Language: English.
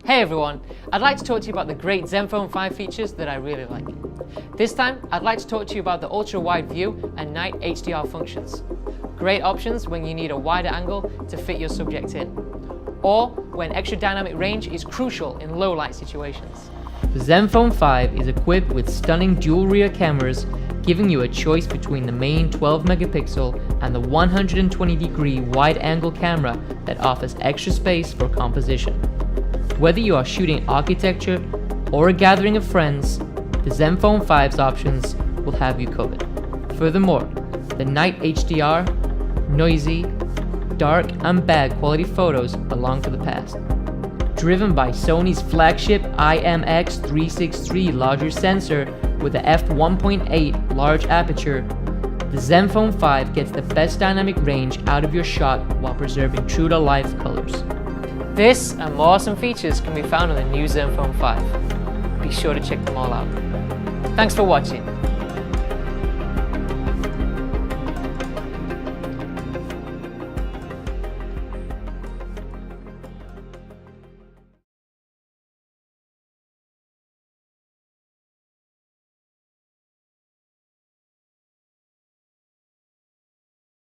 Hey everyone, I'd like to talk to you about the great ZenFone 5 features that I really like. This time, I'd like to talk to you about the ultra wide view and night HDR functions. Great options when you need a wider angle to fit your subject in, or when extra dynamic range is crucial in low light situations. The ZenFone 5 is equipped with stunning dual rear cameras, giving you a choice between the main 12 megapixel and the 120-degree wide-angle camera that offers extra space for composition. Whether you are shooting architecture or a gathering of friends, the ZenFone 5's options will have you covered. Furthermore, the night HDR, noisy, dark and bad quality photos belong to the past. Driven by Sony's flagship IMX363 larger sensor with a f1.8 large aperture, the ZenFone 5 gets the best dynamic range out of your shot while preserving true-to-life colors. This and more awesome features can be found on the new ZenFone 5. Be sure to check them all out. Thanks for watching.